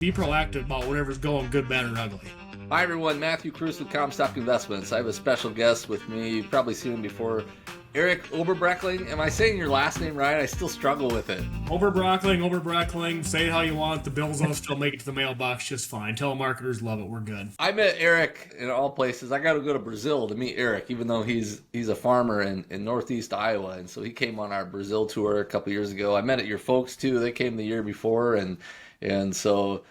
Be proactive about whatever's going good, bad, or ugly. Hi everyone, Matthew Kruse with Comstock Investments. I have a special guest with me. You've probably seen him before. EriK Oberbrekling. Am I saying your last name right? I still struggle with it. Oberbroeckling. Say it how you want. The bills will still make it to the mailbox just fine. Telemarketers love it. We're good. I met EriK in all places. I got to go to Brazil to meet EriK, even though he's a farmer in northeast Iowa. And so he came on our Brazil tour a couple years ago. I met at your folks too. They came the year before, and so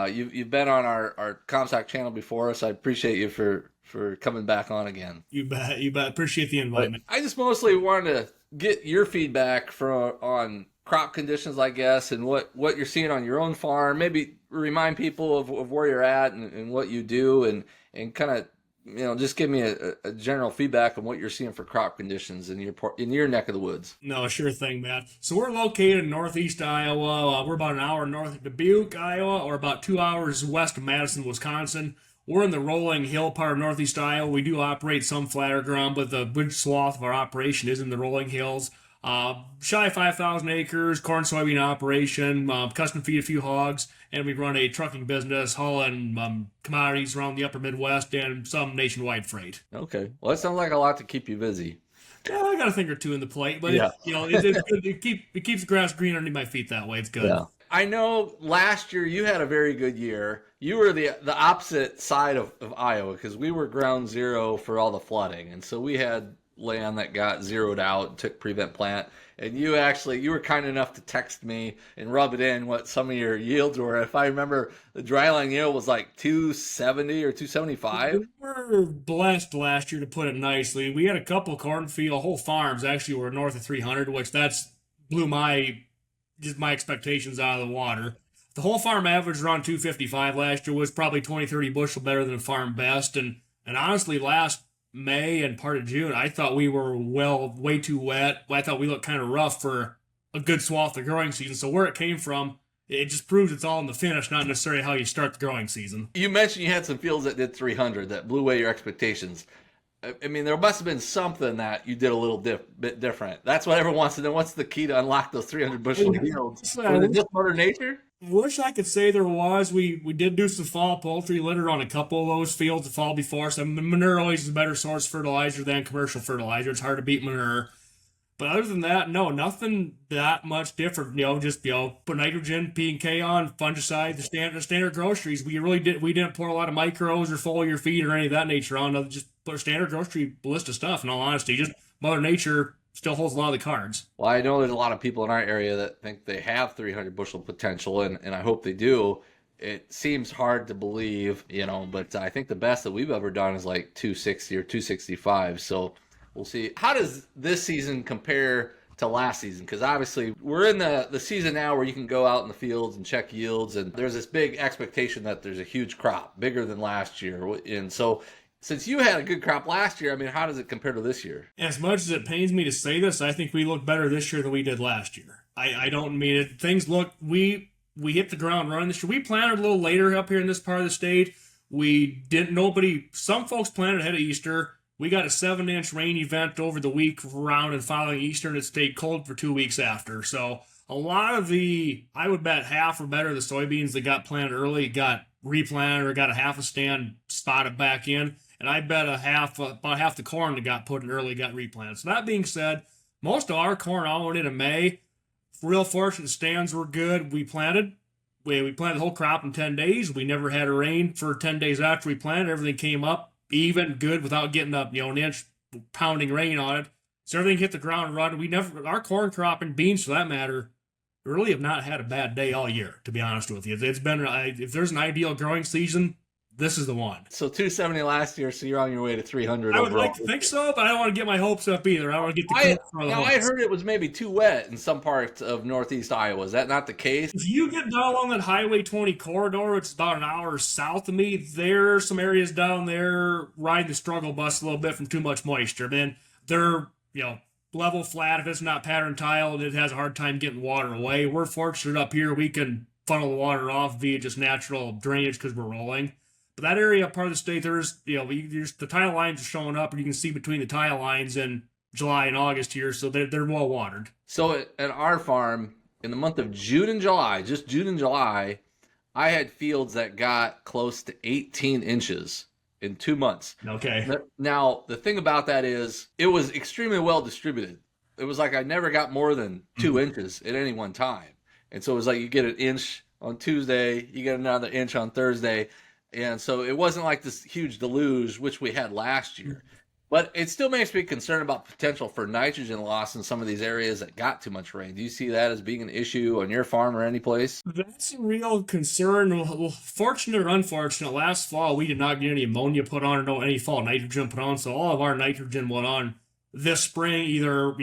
you've been on our Comstock channel before, so I appreciate you for coming back on again. You bet. Appreciate the invite. I just mostly wanted to get your feedback on crop conditions, I guess, and what you're seeing on your own farm. Maybe remind people of where you're at and what you do, and kind of just give me a general feedback on what you're seeing for crop conditions in your neck of the woods. No, sure thing, Matt. So we're located in northeast Iowa. We're about an hour north of Dubuque, Iowa, or about 2 hours west of Madison, Wisconsin. We're in the rolling hill part of northeast Iowa. We do operate some flatter ground, but the big swath of our operation is in the rolling hills. Shy of 5,000 acres, corn soybean operation, custom feed a few hogs, and we run a trucking business hauling commodities around the upper Midwest and some nationwide freight. Okay. Well, that sounds like a lot to keep you busy. Yeah, I got a thing or two in the plate, but yeah. It's good. It keeps the grass green underneath my feet that way. It's good. Yeah. I know last year you had a very good year. You were the opposite side of Iowa because we were ground zero for all the flooding. And so we had land that got zeroed out, took prevent plant. And you were kind enough to text me and rub it in what some of your yields were. If I remember, the dryland yield was like 270 or 275. We were blessed last year, to put it nicely. We had a couple cornfield, whole farms actually were north of 300, which that's blew my expectations out of the water. The whole farm average around 255 last year, was probably 20-30 bushel better than farm best. And honestly, last May and part of June, I thought we were way too wet. I thought we looked kind of rough for a good swath of growing season. So where it came from, it just proves it's all in the finish, not necessarily how you start the growing season. You mentioned you had some fields that did 300 that blew away your expectations. I mean, there must have been something that you did a little bit different. That's what everyone wants to know. What's the key to unlock those 300 bushel yields? Was it just Mother Nature? Wish I could say there was. We did do some fall poultry litter on a couple of those fields the fall before. So manure always is a better source fertilizer than commercial fertilizer. It's hard to beat manure. But other than that, no, nothing that much different. Just put nitrogen, P and K on, fungicide, the standard groceries. We didn't pour a lot of micros or foliar feed or any of that nature on. Just put a standard grocery list of stuff. In all honesty, just Mother Nature still holds a lot of the cards. Well, I know there's a lot of people in our area that think they have 300 bushel potential, and I hope they do. It seems hard to believe, but I think the best that we've ever done is like 260 or 265. So we'll see. How does this season compare to last season? Because obviously we're in the season now where you can go out in the fields and check yields, and there's this big expectation that there's a huge crop, bigger than last year. And so since you had a good crop last year, I mean, how does it compare to this year? As much as it pains me to say this, I think we look better this year than we did last year. I don't mean it. Things look, we hit the ground running this year. We planted a little later up here in this part of the state. Some folks planted ahead of Easter. We got a 7-inch rain event over the week around and following Easter, and it stayed cold for 2 weeks after. So a lot of I would bet half or better of the soybeans that got planted early got replanted or got a half a stand spotted back in. And I bet about half the corn that got put in early got replanted. So that being said, most of our corn all went in May. Real fortunate, stands were good. We planted the whole crop in 10 days. We never had a rain for 10 days after we planted. Everything came up even good without getting up, an inch pounding rain on it. So everything hit the ground running. Our corn crop and beans for that matter really have not had a bad day all year, to be honest with you. It's been, if there's an ideal growing season, this is the one. So 270 last year, so you're on your way to 300 I would overall. like to think so, but I don't want to get my hopes up either. I don't want to get the I heard it was maybe too wet in some parts of northeast Iowa. Is that not the case? If you get down along that Highway 20 corridor, it's about an hour south of me, there's some areas down there riding the struggle bus a little bit from too much moisture. Man, they're, level flat. If it's not pattern tile, it has a hard time getting water away. We're fortunate up here. We can funnel the water off via just natural drainage because we're rolling. But that area, part of the state, there's the tile lines are showing up, and you can see between the tile lines in July and August here, so they're well watered. So at our farm, in the month of June and July, just June and July, I had fields that got close to 18 inches in 2 months. Okay. Now, the thing about that is it was extremely well distributed. It was like I never got more than 2 inches at any one time. And so it was like you get an inch on Tuesday, you get another inch on Thursday. And so it wasn't like this huge deluge, which we had last year. But it still makes me concerned about potential for nitrogen loss in some of these areas that got too much rain. Do you see that as being an issue on your farm or any place? That's a real concern. Well, fortunate or unfortunate, last fall we did not get any ammonia put on or no any fall nitrogen put on, so all of our nitrogen went on this spring, either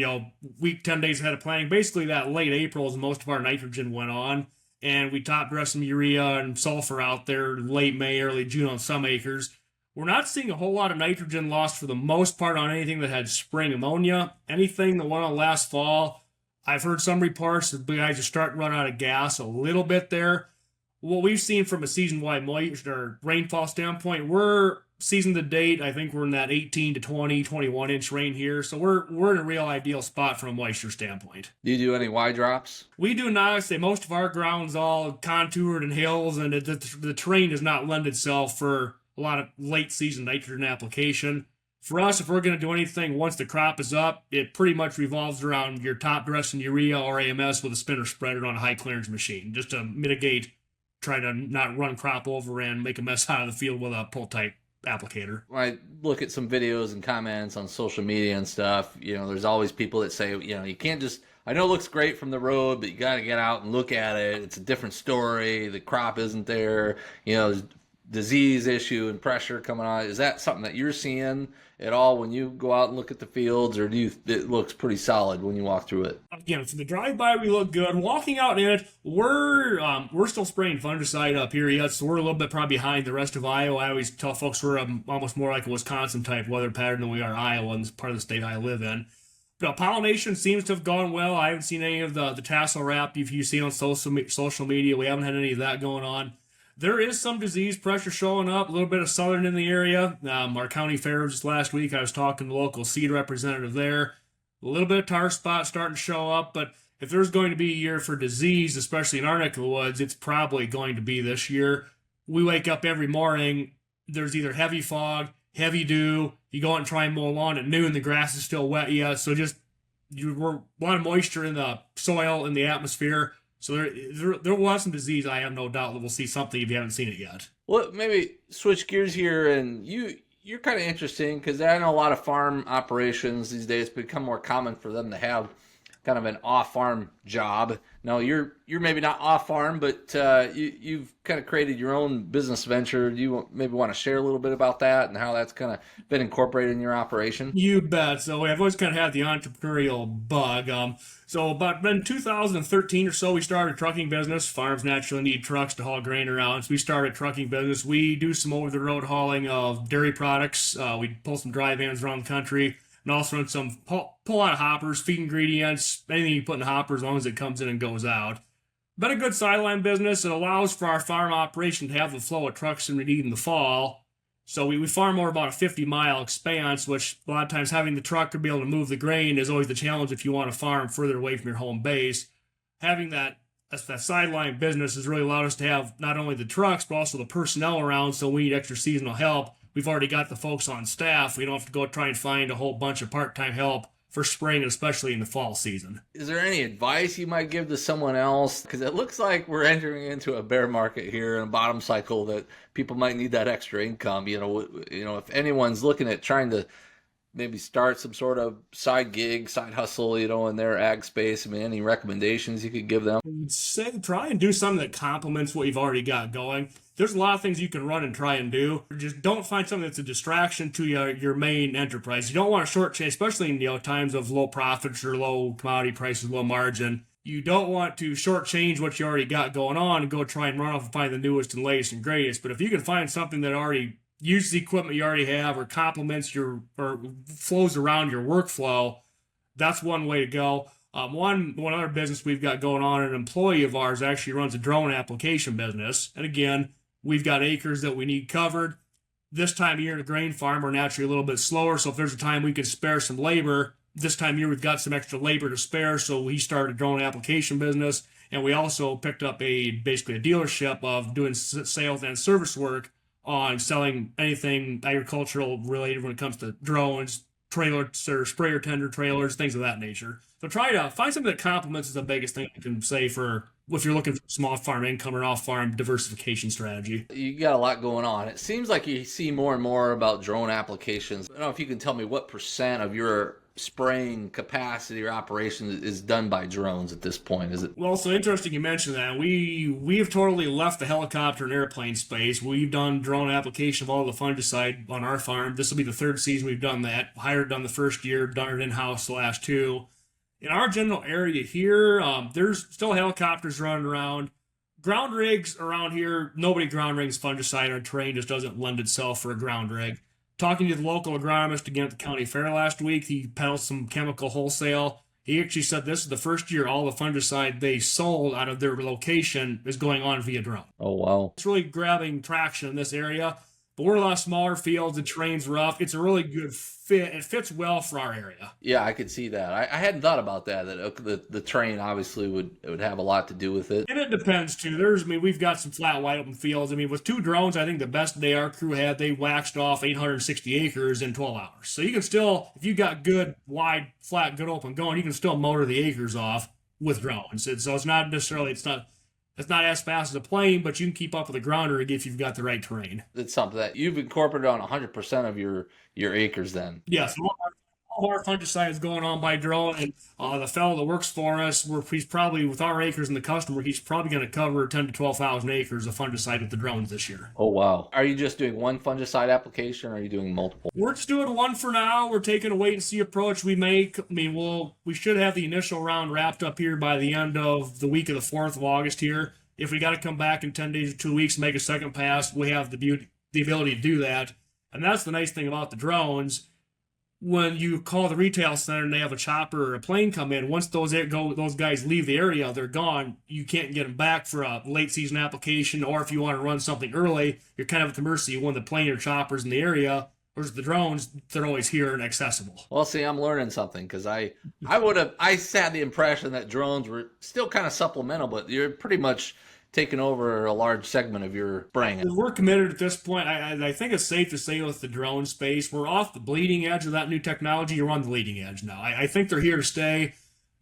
week 10 days ahead of planting. Basically, that late April is most of our nitrogen went on, and we top dressed some urea and sulfur out there late May, early June on some acres. We're not seeing a whole lot of nitrogen loss for the most part on anything that had spring ammonia. Anything that went on last fall, I've heard some reports that the guys are starting to run out of gas a little bit there. What we've seen from a season-wide moisture or rainfall standpoint, we're season to date, I think we're in that 18 to 20, 21 inch rain here. So we're in a real ideal spot from a moisture standpoint. Do you do any Y drops? We do not. Say most of our ground's all contoured and hills, and the terrain does not lend itself for a lot of late season nitrogen application. For us, if we're going to do anything once the crop is up, it pretty much revolves around your top dressing urea or AMS with a spinner spreader on a high clearance machine, just to mitigate, try to not run crop over and make a mess out of the field with a pull type applicator. When I look at some videos and comments on social media and stuff, there's always people that say, you can't just, I know it looks great from the road, but you got to get out and look at it. It's a different story. The crop isn't there. There's disease issue and pressure coming on. Is that something that you're seeing at all when you go out and look at the fields, or it looks pretty solid when you walk through it? Again, from the drive-by, we look good. Walking out in it, we're still spraying fungicide up here yet, so we're a little bit probably behind the rest of Iowa. I always tell folks we're almost more like a Wisconsin-type weather pattern than we are Iowa, and it's part of the state I live in. But pollination seems to have gone well. I haven't seen any of the tassel wrap you've seen on social media. We haven't had any of that going on. There is some disease pressure showing up, a little bit of southern in the area. Our county fair just last week, I was talking to the local seed representative there. A little bit of tar spot starting to show up, but if there's going to be a year for disease, especially in our neck of the woods, it's probably going to be this year. We wake up every morning, there's either heavy fog, heavy dew, you go out and try and mow lawn at noon, the grass is still wet yet, so we're a lot of moisture in the soil, in the atmosphere. So there will have some disease. I have no doubt that we'll see something if you haven't seen it yet. Well, maybe switch gears here, and you're kind of interesting because I know a lot of farm operations these days become more common for them to have kind of an off-farm job. Now you're maybe not off-farm, but you've kind of created your own business venture. Do you maybe want to share a little bit about that and how that's kind of been incorporated in your operation? You bet. So I've always kind of had the entrepreneurial bug. So about in 2013 or so, we started a trucking business. Farms naturally need trucks to haul grain around, so we started a trucking business. We do some over-the-road hauling of dairy products. We pull some dry vans around the country, and also run some pull out of hoppers, feed ingredients, anything you put in the hopper as long as it comes in and goes out. Been a good sideline business. It allows for our farm operation to have the flow of trucks that we need in the fall. So we farm over about a 50-mile expanse, which a lot of times having the truck to be able to move the grain is always the challenge if you want to farm further away from your home base. Having that sideline business has really allowed us to have not only the trucks, but also the personnel around, so we need extra seasonal help. We've already got the folks on staff. We don't have to go try and find a whole bunch of part-time help for spring, especially in the fall season. Is there any advice you might give to someone else? Because it looks like we're entering into a bear market here and a bottom cycle that people might need that extra income. If anyone's looking at trying to maybe start some sort of side gig, side hustle, in their ag space, any recommendations you could give them? Say try and do something that complements what you've already got going. There's a lot of things you can run and try and do. Just don't find something that's a distraction to your main enterprise. You don't want to shortchange, especially in times of low profits or low commodity prices, low margin. You don't want to shortchange what you already got going on and go try and run off and find the newest and latest and greatest. But if you can find something that already uses the equipment you already have or complements or flows around your workflow, that's one way to go. One other business we've got going on, an employee of ours actually runs a drone application business. And again, we've got acres that we need covered. This time of year in a grain farm, we're naturally a little bit slower. So if there's a time we could spare some labor, this time of year we've got some extra labor to spare. So we started a drone application business. And we also picked up basically a dealership of doing sales and service work on selling anything agricultural related when it comes to drones, trailers, or sprayer tender trailers, things of that nature. So try to find something that complements is the biggest thing I can say for if you're looking for small farm income or off farm diversification strategy. You got a lot going on. It seems like you see more and more about drone applications. I don't know if you can tell me what percent of your spraying capacity or operations is done by drones at this point. Is it? Well, so interesting you mentioned that. We have totally left the helicopter and airplane space. We've done drone application of all the fungicide on our farm. This will be the third season we've done that. Hired done the first year, done it in-house the last two. In our general area here, there's still helicopters running around. Ground rigs around here, nobody ground rigs fungicide. Our terrain just doesn't lend itself for a ground rig. Talking to the local agronomist again at the county fair last week, he peddled some chemical wholesale. He actually said this is the first year all the fungicide they sold out of their location is going on via drone. Oh, wow. It's really grabbing traction in this area. But we're a lot of smaller fields. The terrain's rough. It's a really good fit. It fits well for our area. Yeah, I could see that. I hadn't thought about that. That the terrain obviously would have a lot to do with it. And it depends too. We've got some flat, wide open fields. With 2 drones, I think the best day our crew had, they waxed off 860 acres in 12 hours. So you can still, if you got good, wide, flat, good open going, you can still motor the acres off with drones. So it's not necessarily, it's not as fast as a plane, but you can keep up with a grounder if you've got the right terrain. It's something that you've incorporated on 100% of your acres then. Yes, all of our fungicide is going on by drone, and the fellow that works for us, he's probably, with our acres and the customer, he's probably going to cover 10 to 12,000 acres of fungicide with the drones this year. Oh, wow. Are you just doing one fungicide application, or are you doing multiple? We're just doing one for now. We're taking a wait-and-see approach. We should have the initial round wrapped up here by the end of the week of the 4th of August here. If we got to come back in 10 days or 2 weeks and make a second pass, we have the ability to do that. And that's the nice thing about the drones. When you call the retail center and they have a chopper or a plane come in, once those guys leave the area, they're gone. You can't get them back for a late season application, or if you want to run something early, you're kind of at the mercy of when the plane or choppers in the area. Whereas the drones, they're always here and accessible. Well, see, I'm learning something because I had the impression that drones were still kind of supplemental, but you're pretty much taking over a large segment of your spraying. We're committed at this point. I think it's safe to say with the drone space, we're off the bleeding edge of that new technology. You're on the leading edge now. I think they're here to stay.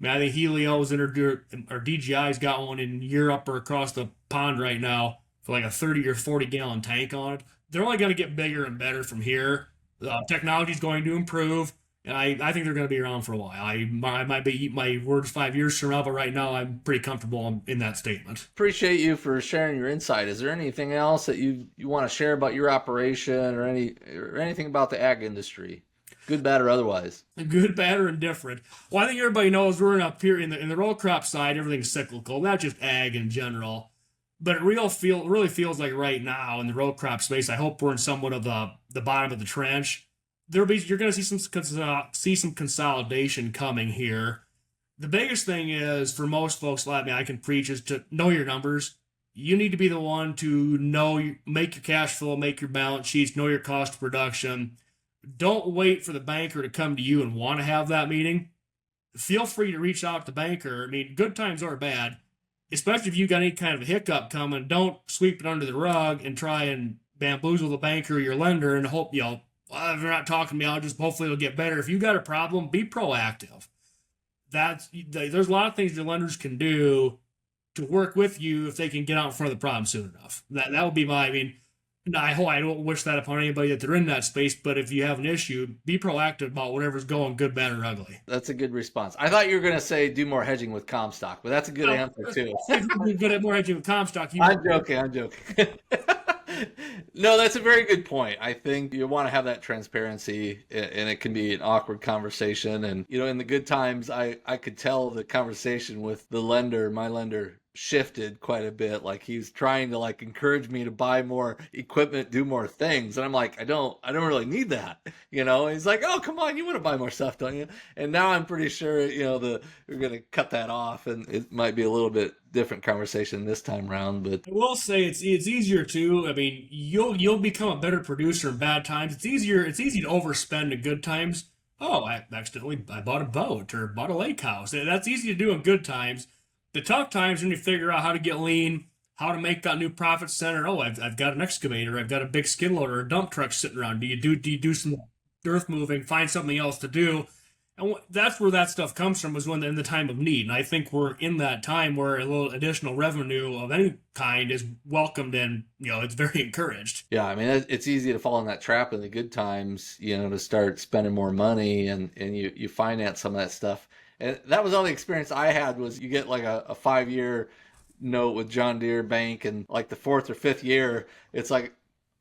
I think Helio's or DJI's got one in Europe or across the pond right now for like a 30 or 40 gallon tank on it. They're only going to get bigger and better from here. Technology's going to improve. And I think they're going to be around for a while. I might be eating my words 5 years from now, but right now I'm pretty comfortable in that statement. Appreciate you for sharing your insight. Is there anything else that you want to share about your operation or anything about the ag industry? Good, bad, or otherwise? Good, bad, or indifferent. Well, I think everybody knows we're in a period in the row crop side, everything's cyclical, not just ag in general. But it really feels like right now in the row crop space, I hope we're in somewhat of the bottom of the trench. You're going to see some consolidation coming here. The biggest thing is for most folks, I can preach, is to know your numbers. You need to be the one to make your cash flow, make your balance sheets, know your cost of production. Don't wait for the banker to come to you and want to have that meeting. Feel free to reach out to the banker. Good times or bad, especially if you got any kind of a hiccup coming. Don't sweep it under the rug and try and bamboozle the banker or your lender and hope, if they're not talking to me, hopefully it'll get better. If you got a problem, be proactive. There's a lot of things your lenders can do to work with you if they can get out in front of the problem soon enough. That would be I don't wish that upon anybody that they're in that space, but if you have an issue, be proactive about whatever's going, good, bad, or ugly. That's a good response. I thought you were going to say do more hedging with Comstock, but that's a good answer too. You're good at more hedging with Comstock. I'm joking. No, that's a very good point. I think you want to have that transparency, and it can be an awkward conversation. And, in the good times, I could tell the conversation with my lender shifted quite a bit. Like he's trying to encourage me to buy more equipment, do more things. And I'm like, I don't really need that. And he's like, oh, come on, you want to buy more stuff, don't you? And now I'm pretty sure, we're going to cut that off, and it might be a little bit different conversation this time around. But I will say it's easier too. You'll become a better producer in bad times. It's easy to overspend in good times. Oh, I bought a boat or bought a lake house. That's easy to do in good times. The tough times when you figure out how to get lean, how to make that new profit center. Oh, I've got an excavator, I've got a big skid loader, a dump truck sitting around. Do you do some earth moving? Find something else to do, and that's where that stuff comes from. Was when in the time of need, and I think we're in that time where a little additional revenue of any kind is welcomed, and it's very encouraged. Yeah, I mean, it's easy to fall in that trap in the good times, to start spending more money and you finance some of that stuff. And that was all the experience I had was you get like a 5-year note with John Deere Bank, and like the 4th or 5th year, it's like,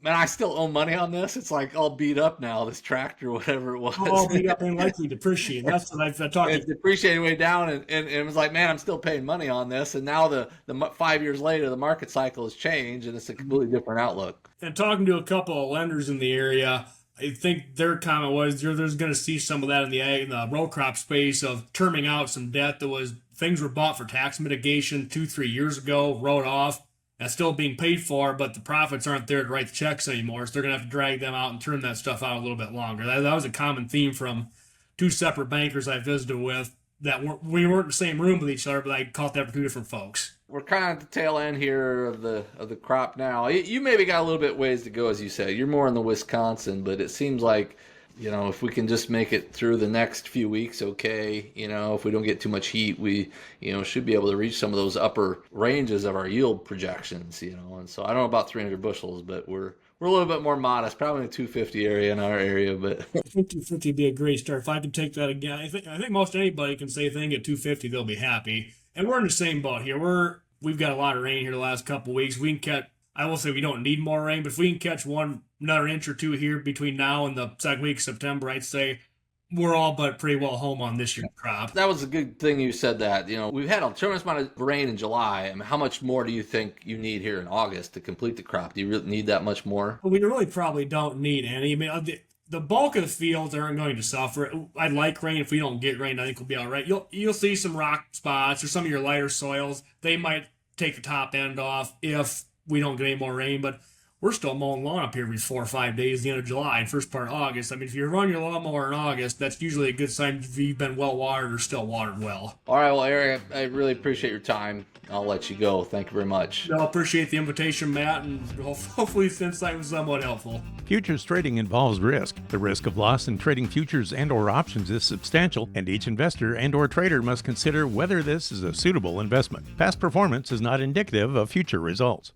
man, I still owe money on this. It's like all beat up now, this tractor, whatever it was. All beat up and likely depreciate. That's what I've talked It's depreciating way down, and it was like, man, I'm still paying money on this. And now the 5 years later, the market cycle has changed, and it's a completely different outlook. And talking to a couple of lenders in the area, I think their comment was there's going to see some of that in the row crop space of terming out some debt that was things were bought for tax mitigation 2-3 years ago, wrote off, that's still being paid for, but the profits aren't there to write the checks anymore. So they're going to have to drag them out and turn that stuff out a little bit longer. That was a common theme from 2 separate bankers I visited with that we weren't in the same room with each other, but I caught that for 2 different folks. We're kind of at the tail end here of the crop now. You maybe got a little bit ways to go, as you say. You're more in the Wisconsin, but it seems like, if we can just make it through the next few weeks, okay. If we don't get too much heat, we, should be able to reach some of those upper ranges of our yield projections, And so I don't know about 300 bushels, but we're a little bit more modest, probably in the 250 area in our area. But I think 250 would be a great start. If I could take that again, I think most anybody can say if they can get 250, they'll be happy. And we're in the same boat here. We've got a lot of rain here the last couple of weeks. We can catch. I will say we don't need more rain, but if we can catch another inch or two here between now and the second week of September, I'd say we're all but pretty well home on this year's crop. That was a good thing you said that. We've had a tremendous amount of rain in July. I mean, how much more do you think you need here in August to complete the crop? Do you really need that much more? Well, we really probably don't need any. I mean, the bulk of the fields aren't going to suffer. I'd like rain. If we don't get rain, I think we'll be all right. You'll see some rock spots or some of your lighter soils. They might take the top end off if we don't get any more rain, but we're still mowing lawn up here every 4 or 5 days, the end of July and first part of August. I mean, if you run your lawnmower in August, that's usually a good sign if you've been well watered or still watered well. All right, well, Eric, I really appreciate your time. I'll let you go. Thank you very much. I appreciate the invitation, Matt, and hopefully this insight was somewhat helpful. Futures trading involves risk. The risk of loss in trading futures and/or options is substantial, and each investor and/or trader must consider whether this is a suitable investment. Past performance is not indicative of future results.